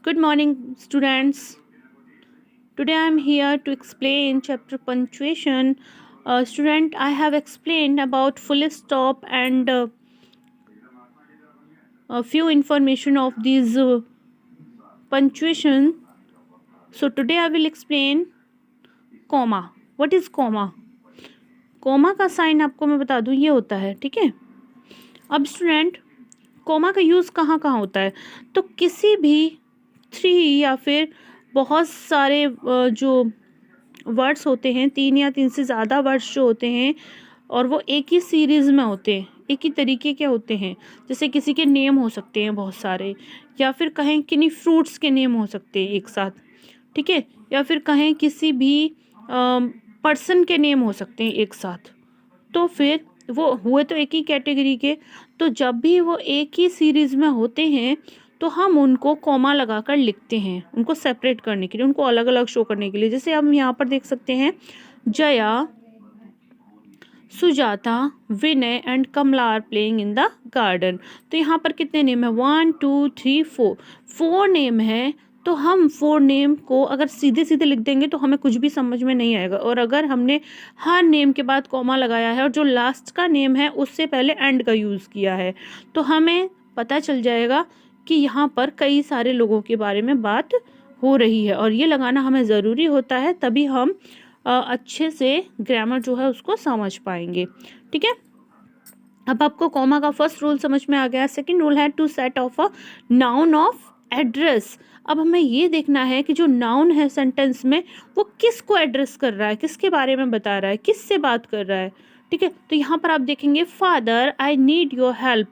Good morning, students. Today I am here to explain chapter punctuation. Student, I have explained about full stop and a few information of these punctuation. So today I will explain comma. What is comma? Comma का sign आपको मैं बता दूं ये होता है, ठीक है। अब स्टूडेंट, कॉमा का यूज़ कहाँ कहाँ होता है? तो किसी भी 3 या फिर बहुत सारे जो वर्ड्स होते हैं, 3 या 3 से ज़्यादा वर्ड्स जो होते हैं और वो एक ही सीरीज़ में होते हैं, एक ही तरीके के होते हैं। जैसे किसी के नेम हो सकते हैं बहुत सारे, या फिर कहें किन्हीं फ्रूट्स के नेम हो सकते हैं एक साथ, ठीक है, या फिर कहें किसी भी पर्सन के नेम हो सकते हैं एक साथ। तो फिर वो हुए तो एक ही कैटेगरी के, तो जब भी वो एक ही सीरीज़ में होते हैं तो हम उनको कॉमा लगाकर लिखते हैं, उनको सेपरेट करने के लिए, उनको अलग अलग शो करने के लिए। जैसे हम यहाँ पर देख सकते हैं, Jaya, Sujata, Vinay and Kamala are playing in the garden. तो यहाँ पर कितने नेम है? 1 2 3 4 नेम है। तो हम 4 नेम को अगर सीधे सीधे लिख देंगे तो हमें कुछ भी समझ में नहीं आएगा, और अगर हमने हर नेम के बाद कॉमा लगाया है और जो लास्ट का नेम है उससे पहले एंड का यूज़ किया है, तो हमें पता चल जाएगा कि यहाँ पर कई सारे लोगों के बारे में बात हो रही है, और ये लगाना हमें ज़रूरी होता है, तभी हम अच्छे से ग्रामर जो है उसको समझ पाएंगे, ठीक है। अब आपको कॉमा का फर्स्ट रूल समझ में आ गया। सेकंड रूल है to set off a noun of address. अब हमें ये देखना है कि जो नाउन है सेंटेंस में वो किसको एड्रेस कर रहा है, किसके बारे में बता रहा है, किससे बात कर रहा है, ठीक है। तो यहाँ पर आप देखेंगे, father I need your help,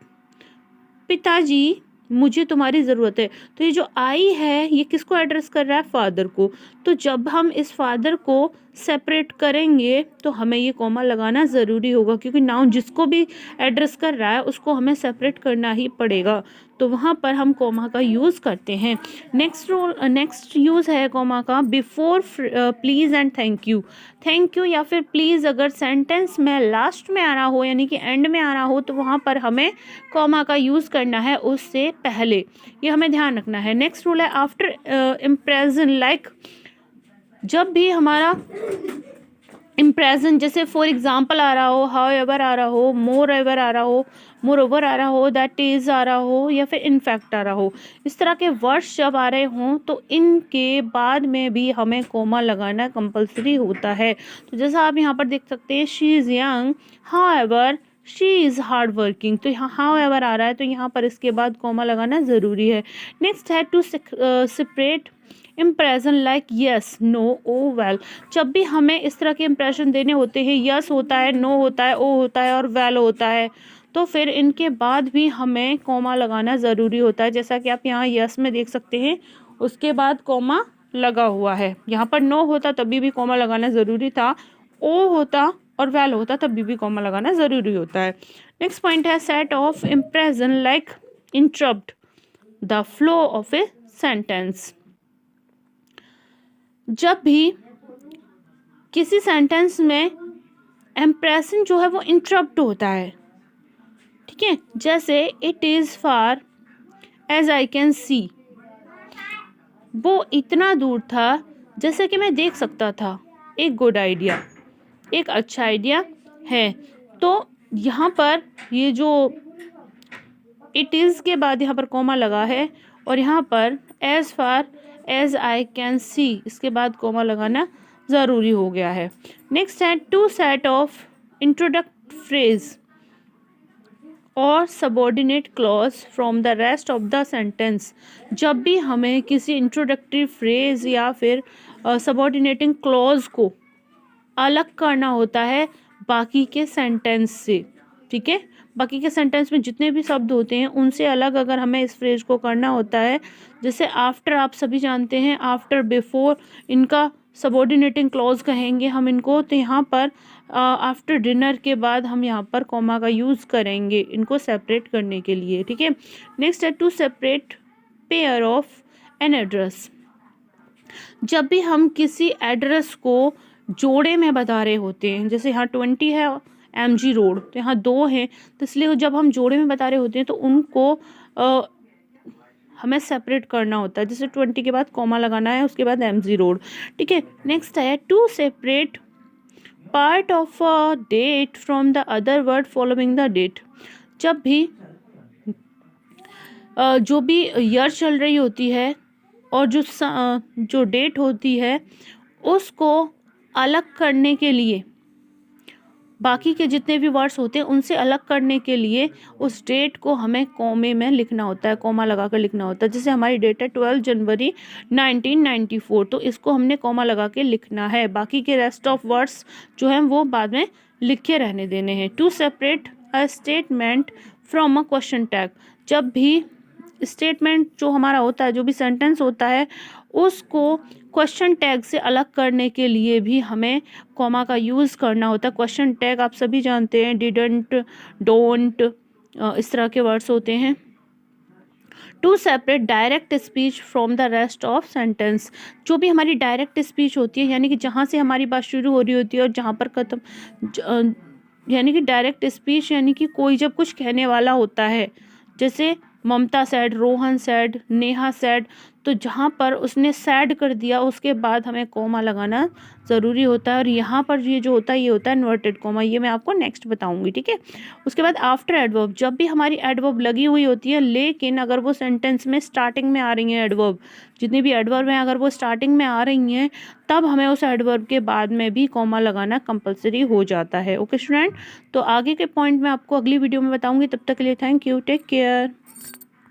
पिताजी मुझे तुम्हारी ज़रूरत है। तो ये जो आई है ये किसको एड्रेस कर रहा है? फादर को। तो जब हम इस फादर को सेपरेट करेंगे तो हमें ये कॉमा लगाना ज़रूरी होगा, क्योंकि नाउन जिसको भी एड्रेस कर रहा है उसको हमें सेपरेट करना ही पड़ेगा, तो वहाँ पर हम कॉमा का यूज़ करते हैं। नेक्स्ट यूज़ है कॉमा का before please and thank you. Thank you या फिर प्लीज़ अगर सेंटेंस में लास्ट में आ रहा हो, यानी कि एंड में आ रहा हो, तो वहाँ पर हमें कॉमा का यूज़ करना है उससे पहले, ये हमें ध्यान रखना है। नेक्स्ट रूल है आफ्टर इम्प्रेशन। लाइक जब भी हमारा इम्प्रेशन, जैसे फॉर एग्जाम्पल आ रहा हो, हाउ एवर आ रहा हो, मोर एवर आ रहा हो, मोर ओवर आ रहा हो, दैट इज़ आ रहा हो, या फिर इनफैक्ट आ रहा हो, इस तरह के वर्ड्स जब आ रहे हों तो इनके बाद में भी हमें कोमा लगाना कंपलसरी होता है। तो जैसा आप यहाँ पर देख सकते हैं, she is young, how ever she is hard working. तो यहाँ हाउ एवर आ रहा है तो यहाँ पर इसके बाद कोमा लगाना ज़रूरी है। नेक्स्ट है to separate impression like yes, no, oh, well. जब भी हमें इस तरह के इम्प्रेशन देने होते हैं, यस होता है, नो होता है, ओ होता है और वेल होता है, तो फिर इनके बाद भी हमें कॉमा लगाना ज़रूरी होता है। जैसा कि आप यहाँ यस में देख सकते हैं, उसके बाद कॉमा लगा हुआ है। यहाँ पर नो होता तभी भी कॉमा लगाना ज़रूरी था, ओ होता और वेल होता तभी भी कॉमा लगाना ज़रूरी होता है। नेक्स्ट पॉइंट है set of impression like interrupt the flow of a sentence. जब भी किसी सेंटेंस में एम्प्रेशन जो है वो इंटरप्ट होता है, ठीक है, जैसे it is far as I can see, वो इतना दूर था जैसे कि मैं देख सकता था। एक गुड आइडिया, एक अच्छा आइडिया है। तो यहाँ पर ये जो इट इज़ के बाद यहाँ पर कॉमा लगा है, और यहाँ पर as far as I can see, इसके बाद कॉमा लगाना ज़रूरी हो गया है। नेक्स्ट है टू सेट ऑफ इंट्रोडक्ट फ्रेज और subordinate clause from the rest of the sentence. जब भी हमें किसी इंट्रोडक्टरी फ्रेज या फिर सबॉर्डिनेटिंग क्लॉज को अलग करना होता है बाकी के सेंटेंस से, ठीक है, बाकी के सेंटेंस में जितने भी शब्द होते हैं उनसे अलग अगर हमें इस फ्रेज को करना होता है, जैसे आफ्टर, आप सभी जानते हैं आफ्टर, बिफोर, इनका सबॉर्डिनेटिंग क्लॉज कहेंगे हम इनको। तो यहाँ पर आफ्टर डिनर के बाद हम यहाँ पर कॉमा का यूज़ करेंगे इनको सेपरेट करने के लिए, ठीक है। नेक्स्ट है to separate pair of an address. जब भी हम किसी एड्रेस को जोड़े में बता रहे होते हैं, जैसे यहाँ 20 है MG रोड, तो यहाँ 2 हैं, तो इसलिए जब हम जोड़े में बता रहे होते हैं तो उनको हमें सेपरेट करना होता है, जैसे 20 के बाद कॉमा लगाना है, उसके बाद MG रोड, ठीक है। नेक्स्ट है to separate part of a date from the other word following the date. जब भी जो भी ईयर चल रही होती है और जो डेट होती है उसको अलग करने के लिए, बाकी के जितने भी वर्ड्स होते हैं उनसे अलग करने के लिए उस डेट को हमें कॉमे में लिखना होता है, कॉमा लगा कर लिखना होता है। जैसे हमारी डेट है 12 जनवरी 1994, तो इसको हमने कॉमा लगा के लिखना है, बाकी के रेस्ट ऑफ वर्ड्स जो हैं वो बाद में लिखे रहने देने हैं। To separate a statement from a question tag. जब भी स्टेटमेंट जो हमारा होता है, जो भी सेंटेंस होता है, उसको क्वेश्चन टैग से अलग करने के लिए भी हमें कॉमा का यूज़ करना होता है। क्वेश्चन टैग आप सभी जानते हैं, डिडंट, डोंट, इस तरह के वर्ड्स होते हैं। To separate direct speech from the rest of sentence. जो भी हमारी डायरेक्ट स्पीच होती है, यानी कि जहाँ से हमारी बात शुरू हो रही होती है और जहाँ पर खत्म, यानी कि डायरेक्ट स्पीच यानी कि कोई जब कुछ कहने वाला होता है, जैसे Mamta said, Rohan said, Neha said, तो जहाँ पर उसने सैड कर दिया उसके बाद हमें कॉमा लगाना ज़रूरी होता है। और यहाँ पर ये जो होता है ये होता है इन्वर्टेड कॉमा, ये मैं आपको नेक्स्ट बताऊंगी, ठीक है। उसके बाद आफ्टर एडवर्ब, जब भी हमारी एडवर्ब लगी हुई होती है, लेकिन अगर वो सेंटेंस में स्टार्टिंग में आ रही हैं एडवर्ब, जितनी भी एडवर्ब हैं अगर वो स्टार्टिंग में आ रही हैं, तब हमें उस एडवर्ब के बाद में भी कॉमा लगाना कंपलसरी हो जाता है। ओके स्टूडेंट, तो आगे के पॉइंट मैं आपको अगली वीडियो में बताऊँगी। तब तक के लिए थैंक यू, टेक केयर।